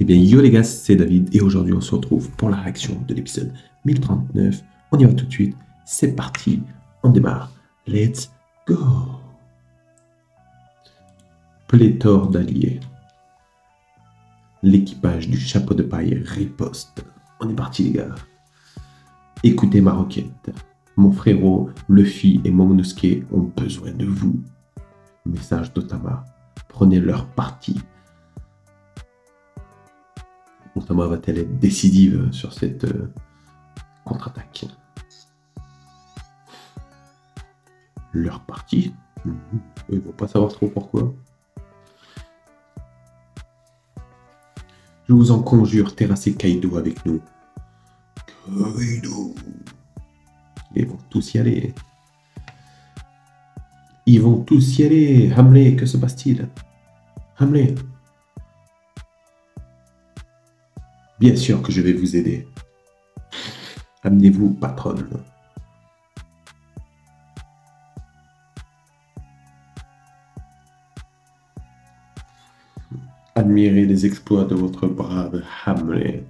Eh bien, yo les gars, c'est David et aujourd'hui on se retrouve pour la réaction de l'épisode 1039. On y va tout de suite, c'est parti, on démarre. Let's go. Pléthore d'alliés. L'équipage du chapeau de paille riposte. On est parti les gars. Écoutez ma requête. Mon frérot, Luffy et Momonosuke ont besoin de vous. Message d'Otama. Prenez leur parti. Otama va-t-elle être décisive sur cette contre-attaque? Leur parti. Ils ne vont pas savoir trop pourquoi. Je vous en conjure, terrassez Kaido avec nous. Kaido. Ils vont tous y aller. Ils vont tous y aller. Hamlet, que se passe-t-il? Hamlet. Bien sûr que je vais vous aider. Amenez-vous, patronne. Admirez les exploits de votre brave Hamlet.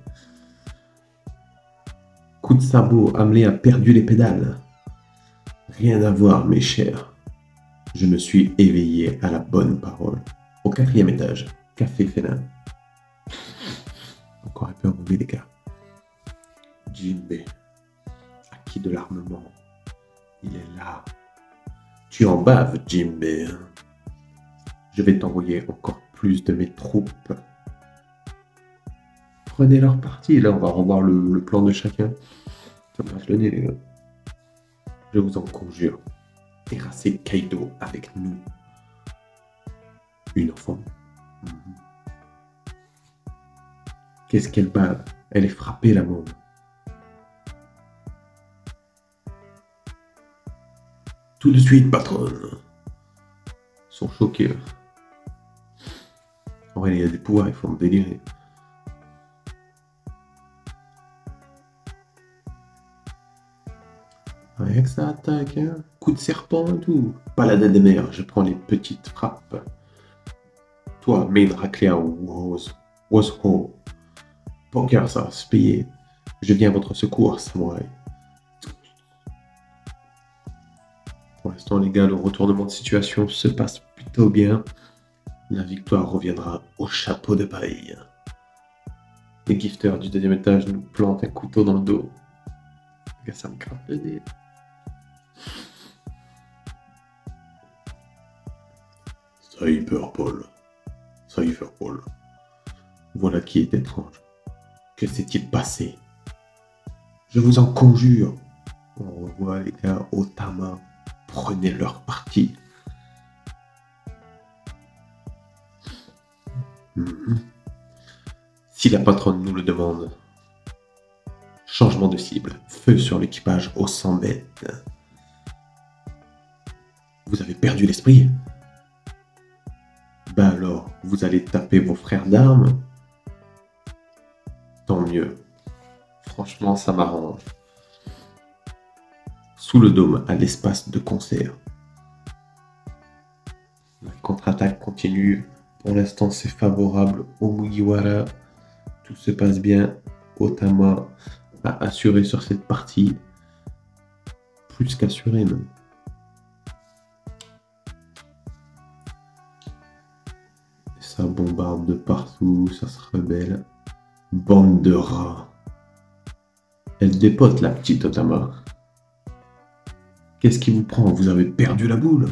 Coup de sabot, Hamlet a perdu les pédales. Rien à voir, mes chers. Je me suis éveillé à la bonne parole. Au 4e étage, café félin. Encore un peu enrhumé, les gars. Jinbei, acquis de l'armement. Il est là. Tu en baves, Jinbei. Je vais t'envoyer encore plus de mes troupes. Prenez leur parti. Là, on va revoir le plan de chacun. Ça me passe le nez, les gars. Je vous en conjure. Terrassez Kaido avec nous. Une enfant. Qu'est-ce qu'elle bave? Elle est frappée, la môme. Tout de suite, patronne. Ils sont choqués, là. En vrai, il y a des pouvoirs, ils font délirer. Rien que ça attaque, hein. Coup de serpent et tout. Paladin des mers, je prends les petites frappes. Toi, main raclée à Wozho. Poker, ça va se payer. Je viens à votre secours, samouraï. Pour l'instant, les gars, le retournement de situation se passe plutôt bien. La victoire reviendra au chapeau de paille. Les gifters du 2e étage nous plantent un couteau dans le dos. Les gars, ça me gratte le nez. Cyber Paul. Voilà qui est étrange. Que s'est-il passé? Je vous en conjure. On revoit les gars Otama. Prenez leur parti. Si la patronne nous le demande. Changement de cible. Feu sur l'équipage au 100 bêtes. Vous avez perdu l'esprit? Ben alors, vous allez taper vos frères d'armes? Tant mieux. Franchement, ça m'arrange. Sous le dôme, à l'espace de concert. La contre-attaque continue. Pour l'instant, c'est favorable au Mugiwara. Tout se passe bien. Otama a assuré sur cette partie. Plus qu'assuré, même. Ça bombarde de partout, ça se rebelle. Bande de rats. Elle dépote, la petite Otama. Qu'est-ce qui vous prend? Vous avez perdu la boule?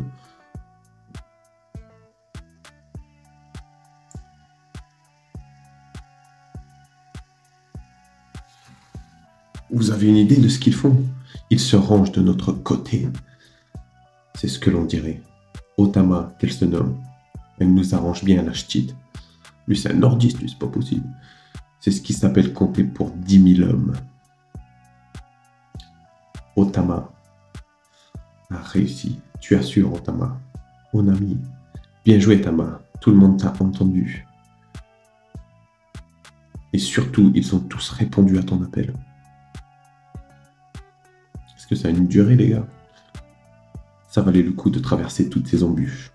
Vous avez une idée de ce qu'ils font? Ils se rangent de notre côté. C'est ce que l'on dirait. Otama, qu'elle se nomme. Elle nous arrange bien, la ch'tite. Lui, c'est un nordiste, lui, c'est pas possible. C'est ce qui s'appelle compter pour 10 000 hommes. Otama a réussi. Tu assures, Otama. Mon ami. Bien joué, Tama. Tout le monde t'a entendu. Et surtout, ils ont tous répondu à ton appel. Est-ce que ça a une durée, les gars? Ça valait le coup de traverser toutes ces embûches.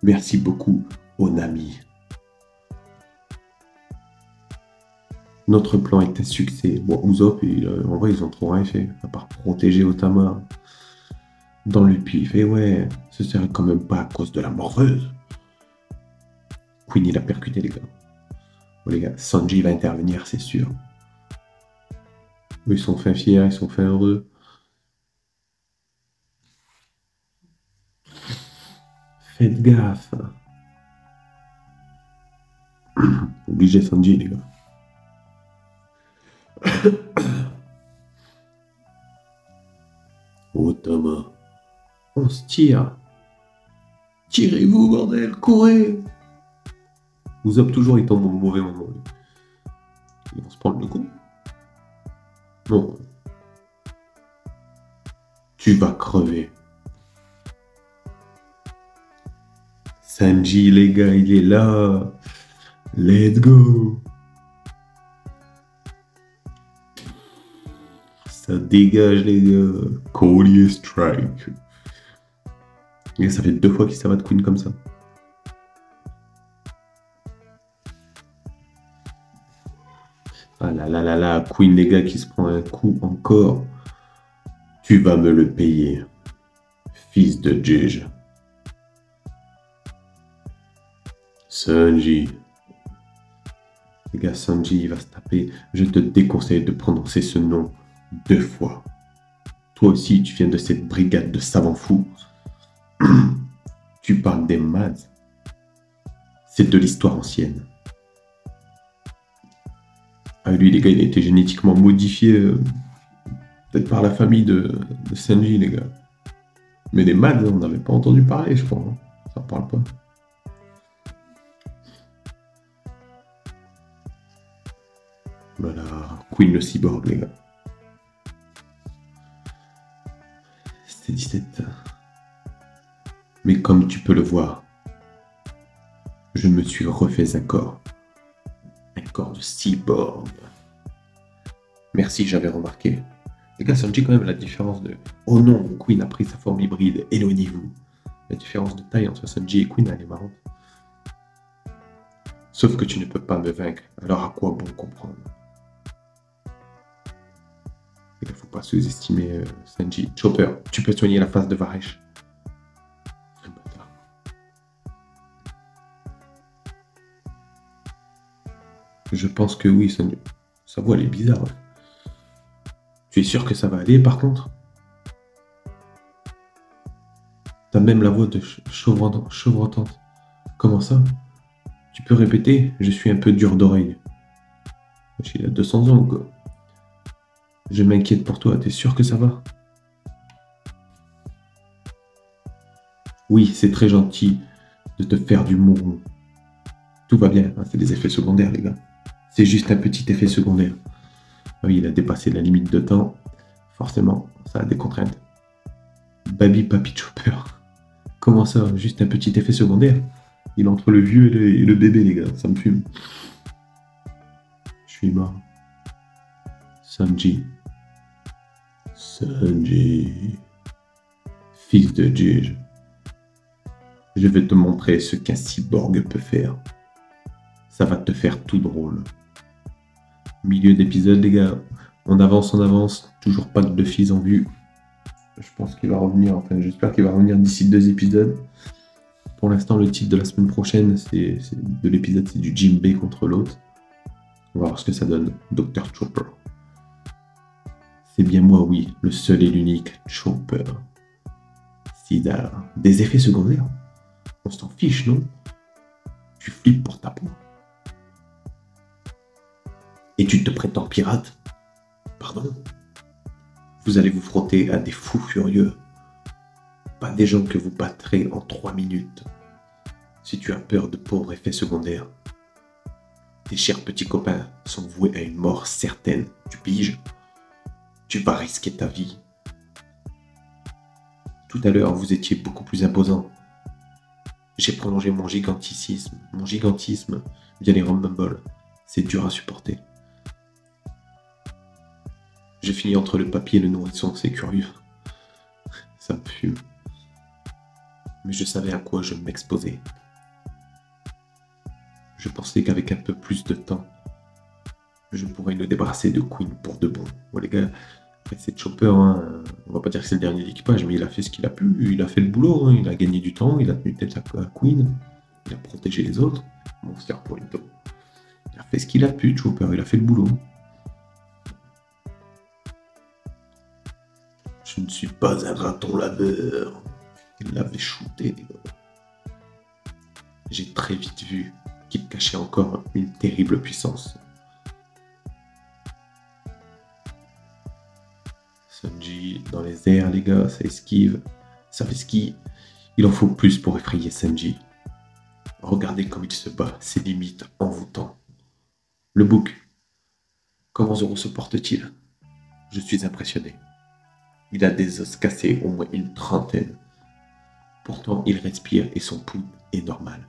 Merci beaucoup, Onami. Notre plan est un succès. Bon, Usopp, en vrai, ils ont trop rien fait, à part protéger Otama dans le puits. Il fait, ouais, ce serait quand même pas à cause de la morveuse. Queen, il a percuté, les gars. Bon, les gars, Sanji va intervenir, c'est sûr. Eux, ils sont fin fiers, ils sont fin heureux. Faites gaffe. Obligé Sanji, les gars. Otama. On se tire. Tirez-vous, bordel, courez. Usopp, toujours, il tombe au mauvais moment. Ils vont se prendre le coup. Non. Tu vas crever. Sanji, les gars, il est là. Let's go. Ça dégage, les gars. Collier strike. Et ça fait 2 fois qu'il s'abat de Queen comme ça. Ah là là là là, Queen, les gars, qui se prend un coup encore. Tu vas me le payer, fils de Jige. Sanji. Les gars, Sanji, il va se taper. Je te déconseille de prononcer ce nom 2 fois. Toi aussi, tu viens de cette brigade de savants fous. Tu parles des Mads. C'est de l'histoire ancienne. Ah, lui, les gars, il a été génétiquement modifié peut-être par la famille de Sanji, les gars. Mais des Mads, on n'avait pas entendu parler, je crois. Hein. Ça parle pas. Voilà, Queen le cyborg, les gars. C'était 17. Mais comme tu peux le voir, je me suis refait un corps. Un corps de cyborg. Merci, j'avais remarqué. Les gars, Sanji, quand même, la différence de... Oh non, Queen a pris sa forme hybride, éloignez-vous. La différence de taille entre Sanji et Queen, elle est marrante. Sauf que tu ne peux pas me vaincre, alors à quoi bon comprendre? Il ne faut pas sous-estimer Sanji. Chopper, tu peux soigner la face de Varesh. Je pense que oui, Sanji. Sa voix, elle est bizarre. Ouais. Tu es sûr que ça va aller, par contre? T'as même la voix de chevrotante. Comment ça? Tu peux répéter? Je suis un peu dur d'oreille. Il a 200 ans, quoi. Je m'inquiète pour toi, t'es sûr que ça va? Oui, c'est très gentil de te faire du mouron. Tout va bien, hein, c'est des effets secondaires, les gars. C'est juste un petit effet secondaire. Oui, il a dépassé la limite de temps. Forcément, ça a des contraintes. Baby Papi Chopper. Comment ça? Juste un petit effet secondaire? Il est entre le vieux et le bébé, les gars. Ça me fume. Je suis mort. Sanji. Sanji. Fils de Jige. Je vais te montrer ce qu'un cyborg peut faire. Ça va te faire tout drôle. Milieu d'épisode, les gars. On avance. Toujours pas de Fils en vue. Je pense qu'il va revenir. Enfin, j'espère qu'il va revenir d'ici 2 épisodes. Pour l'instant, le titre de la semaine prochaine, de l'épisode, c'est du Jinbei contre l'autre. On va voir ce que ça donne. Dr. Chopper. C'est bien moi, oui. Le seul et l'unique Chopper. Sida. Des effets secondaires. On s'en fiche, non? Tu flippes pour ta peau. Et tu te prétends pirate? Pardon? Vous allez vous frotter à des fous furieux. Pas des gens que vous battrez en 3 minutes. Si tu as peur de pauvres effets secondaires, tes chers petits copains sont voués à une mort certaine. Tu piges? Tu vas risquer ta vie. Tout à l'heure, vous étiez beaucoup plus imposant. J'ai prolongé mon gigantisme via les Rumble. C'est dur à supporter. J'ai fini entre le papier et le nourrisson, c'est curieux. Ça me fume. Mais je savais à quoi je m'exposais. Je pensais qu'avec un peu plus de temps, Je pourrais nous débarrasser de Queen pour de bon. Bon, les gars, après, c'est Chopper, hein. On va pas dire que c'est le dernier de l'équipage, mais il a fait ce qu'il a pu. Il a fait le boulot, hein. Il a gagné du temps, il a tenu tête à Queen. Il a protégé les autres. Monster Point. Il a fait ce qu'il a pu, Chopper, il a fait le boulot. Je ne suis pas un raton laveur. Il l'avait shooté, les gars. J'ai très vite vu qu'il cachait encore une terrible puissance. Sanji dans les airs, les gars, ça esquive, ça fait ski. Il en faut plus pour effrayer Sanji. Regardez comme il se bat, ses limites envoûtant. Le bouc, comment Zoro se porte-t-il? Je suis impressionné. Il a des os cassés, au moins une trentaine. Pourtant, il respire et son pouls est normal.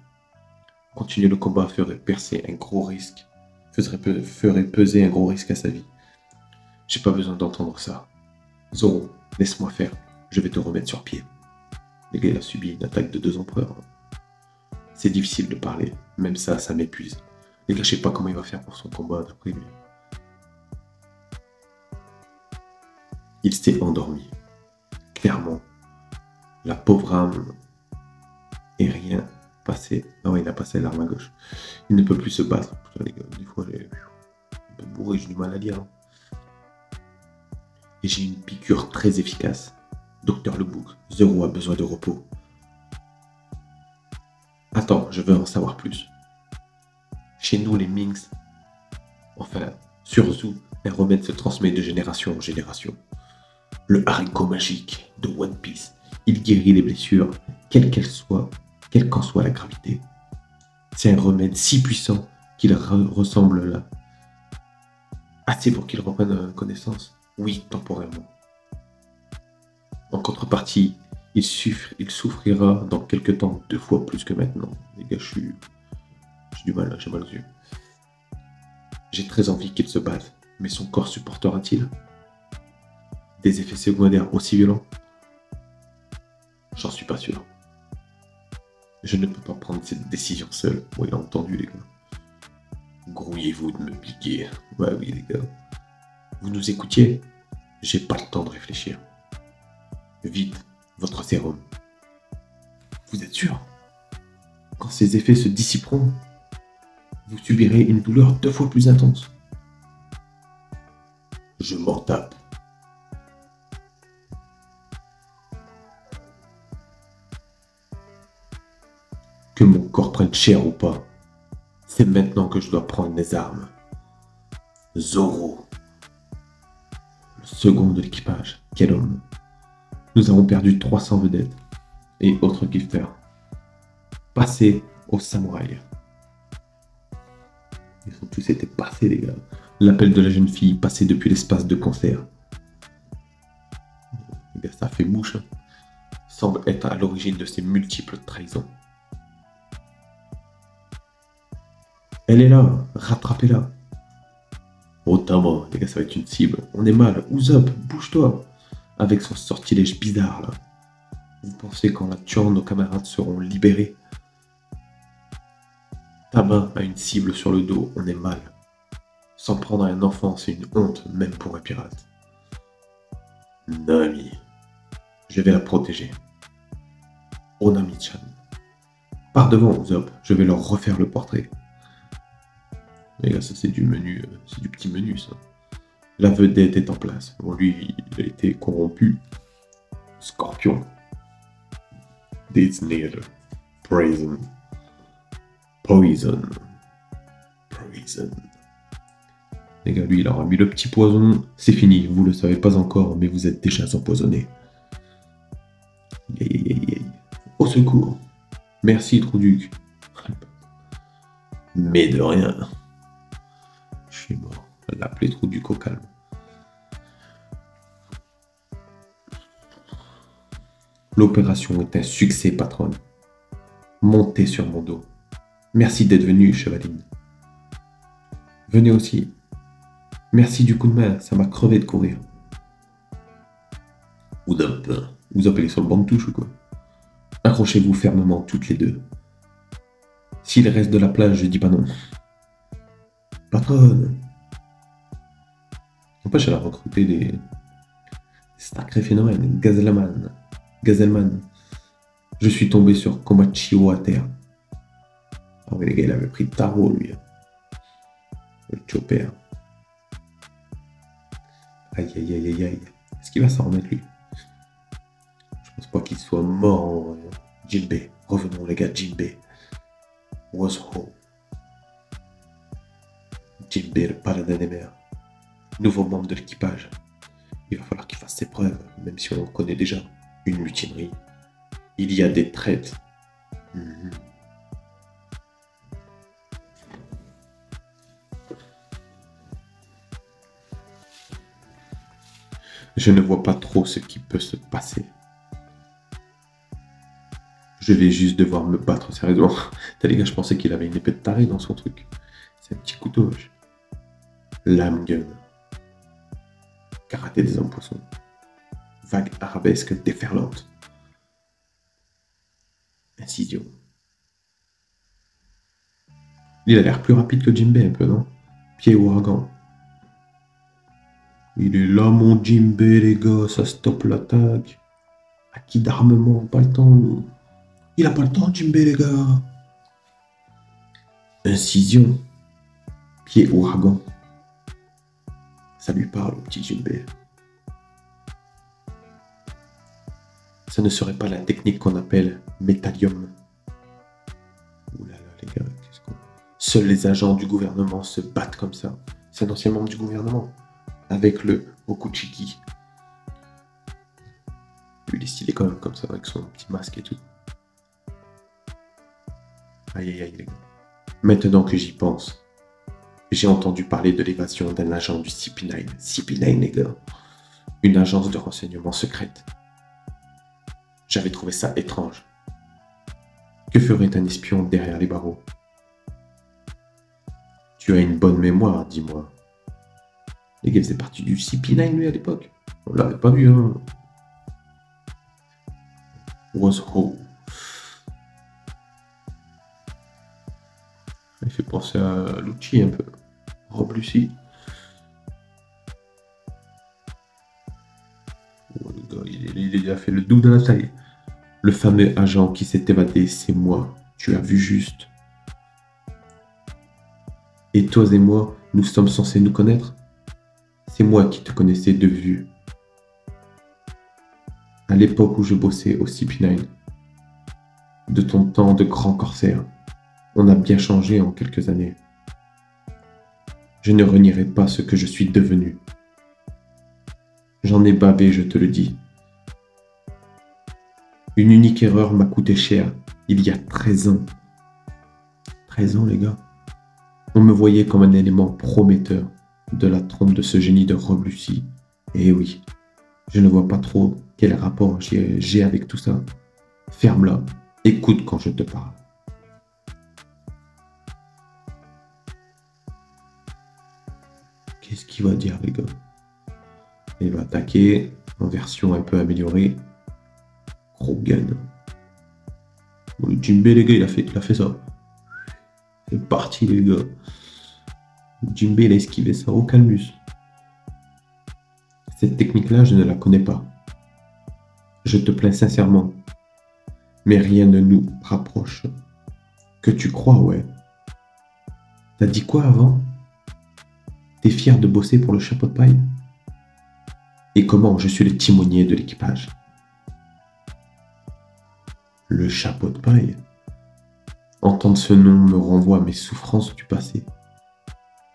Continuer le combat ferait peser un gros risque à sa vie. J'ai pas besoin d'entendre ça. Zoro, laisse-moi faire. Je vais te remettre sur pied. Le gars, il a subi une attaque de 2 empereurs. C'est difficile de parler. Même ça m'épuise. Les gars, je sais pas comment il va faire pour son combat d'après lui. Il s'est endormi. Clairement. La pauvre âme et rien passé. Ah ouais, il a passé l'arme à gauche. Il ne peut plus se battre. Putain, les gars, des fois, j'ai un peu bourré, j'ai du mal à lire. Et j'ai une piqûre très efficace. Docteur Le Bouc, Zoro a besoin de repos. Attends, je veux en savoir plus. Chez nous, les Minks, enfin, sur Zou, un remède se transmet de génération en génération. Le haricot magique de One Piece, il guérit les blessures, quelle qu'en soit la gravité. C'est un remède si puissant qu'il ressemble là. Assez pour qu'il reprenne connaissance. Oui, temporairement. En contrepartie, il souffrira dans quelques temps 2 fois plus que maintenant. Les gars, j'ai du mal, j'ai mal aux yeux. J'ai très envie qu'il se batte, mais son corps supportera-t-il des effets secondaires aussi violents? J'en suis pas sûr. Je ne peux pas prendre cette décision seul. Oui, entendu, les gars. Grouillez-vous de me piquer. Ouais, oui, les gars. Vous nous écoutiez? J'ai pas le temps de réfléchir. Vite, votre sérum. Vous êtes sûr? Quand ces effets se dissiperont, vous subirez une douleur 2 fois plus intense. Je m'en tape. Que mon corps prenne cher ou pas, c'est maintenant que je dois prendre mes armes. Zoro, le second de l'équipage, quel homme. Nous avons perdu 300 vedettes et autres gifters. Passés aux samouraïs. Ils ont tous été passés, les gars. L'appel de la jeune fille passé depuis l'espace de concert. Les gars, ça fait mouche. Semble être à l'origine de ces multiples trahisons. Elle est là, rattrapez-la. Otama, les gars, ça va être une cible. On est mal. Usopp, bouge-toi. Avec son sortilège bizarre, là. Vous pensez qu'en la tuant, nos camarades seront libérés? Ta main a une cible sur le dos, on est mal. S'en prendre à un enfant, c'est une honte, même pour un pirate. Nami, je vais la protéger. Onami-chan. Par devant, Usopp, je vais leur refaire le portrait. Les gars, ça c'est du menu, c'est du petit menu, ça. La vedette est en place. Bon, lui, il a été corrompu. Scorpion. Disney. Poison. Poison. Les gars, lui, il aura mis le petit poison. C'est fini, vous le savez pas encore, mais vous êtes déjà empoisonné. Au secours. Merci, Trouduc. Mais de rien. Je suis mort. L'appeler Trouduc au calme. L'opération est un succès, patronne. Montez sur mon dos. Merci d'être venu, chevaline. Venez aussi. Merci du coup de main, ça m'a crevé de courir. Usopp, il est sur le banc de touche ou quoi? Accrochez-vous fermement toutes les deux. S'il reste de la place, je dis pas non. Patronne, Wesh, elle a recruté des sacrés phénomènes. Gazelman. Gazelman. Je suis tombé sur Komachio à terre. Ah oui, les gars, il avait pris Taro, lui. Le chopper. Aïe, aïe, aïe, aïe, aïe. Est-ce qu'il va s'en remettre, lui? Je pense pas qu'il soit mort en vrai. Jinbei. Revenons, les gars, Jinbei. Wozho. Jinbei, le paladin des mers. Nouveau membre de l'équipage. Il va falloir qu'il fasse ses preuves, même si on en connaît déjà. Une mutinerie. Il y a des traites. Je ne vois pas trop ce qui peut se passer. Je vais juste devoir me battre sérieusement. T'as les gars, je pensais qu'il avait une épée de taré dans son truc. C'est un petit couteau. Lame gun. Karaté des hommes poissons. Vague arabesque déferlante. Incision. Il a l'air plus rapide que Jinbei un peu, non? Pied ouragan. Il est là, mon Jinbei, les gars, ça stoppe l'attaque. Acquis d'armement, pas le temps, nous. Il a pas le temps, Jinbei, les gars. Incision. Pied ouragan. Ça lui parle, au petit Jinbei. Ça ne serait pas la technique qu'on appelle métallium. Ouh là là, les gars, qu'est-ce qu'on... Seuls les agents du gouvernement se battent comme ça. C'est un ancien membre du gouvernement. Avec le Okuchiki. Lui, il est stylé quand même, comme ça, avec son petit masque et tout. Aïe, aïe, aïe, les gars. Maintenant que j'y pense, j'ai entendu parler de l'évasion d'un agent du CP9. CP9, les gars. Une agence de renseignement secrète. J'avais trouvé ça étrange. Que ferait un espion derrière les barreaux? Tu as une bonne mémoire, dis-moi. Les gars, il faisait partie du CP9, lui, à l'époque. On l'avait pas vu, hein. Wozho. Il fait penser à Lucci un peu. Rob Lucy. Oh, le gars, il a fait le double de la taille. Le fameux agent qui s'est évadé, c'est moi. Tu as vu juste. Et toi et moi, nous sommes censés nous connaître? C'est moi qui te connaissais de vue. À l'époque où je bossais au CP9. De ton temps de grand corsaire. On a bien changé en quelques années. Je ne renierai pas ce que je suis devenu. J'en ai bavé, je te le dis. Une unique erreur m'a coûté cher, il y a 13 ans. 13 ans, les gars. On me voyait comme un élément prometteur de la trompe de ce génie de Rob Lucy. Et oui, je ne vois pas trop quel rapport j'ai avec tout ça. Ferme-la, écoute quand je te parle. Qu'est-ce qu'il va dire, les gars? Il va attaquer en version un peu améliorée. Gros gun. Bon, le Jinbei, les gars, il a fait ça. C'est parti, les gars. Le Jinbei, il a esquivé ça au calmus. Cette technique-là, je ne la connais pas. Je te plains sincèrement. Mais rien ne nous rapproche. Que tu crois, ouais. T'as dit quoi avant? T'es fier de bosser pour le chapeau de paille? Et comment je suis le timonier de l'équipage? Le chapeau de paille? Entendre ce nom me renvoie à mes souffrances du passé.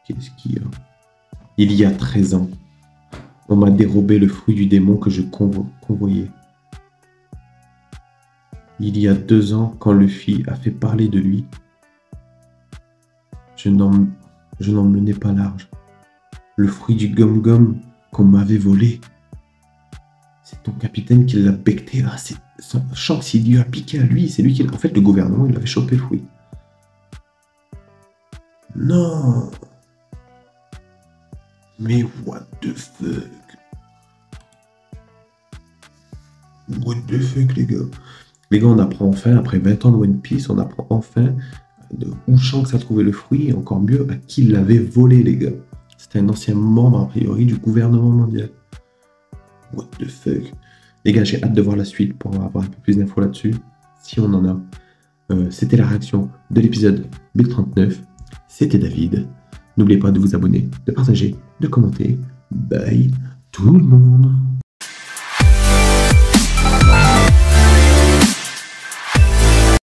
Qu'est-ce qu'il y a? Il y a 13 ans, on m'a dérobé le fruit du démon que je convoyais. Il y a 2 ans, quand Luffy a fait parler de lui, je n'en menais pas large. Le fruit du gum-gum qu'on m'avait volé. C'est ton capitaine qui l'a becté. Ah, c'est Shanks, il lui a piqué à lui. C'est lui qui... En fait, le gouvernement, il avait chopé le fruit. Non. Mais what the fuck? What the fuck, les gars? Les gars, on apprend enfin, après 20 ans de One Piece, on apprend enfin où Shanks a trouvé le fruit, et encore mieux, à qui l'avait volé, les gars. C'était un ancien membre, a priori, du gouvernement mondial. What the fuck? Les gars, j'ai hâte de voir la suite pour avoir un peu plus d'infos là-dessus, si on en a. C'était la réaction de l'épisode 1039. C'était David. N'oubliez pas de vous abonner, de partager, de commenter. Bye tout le monde!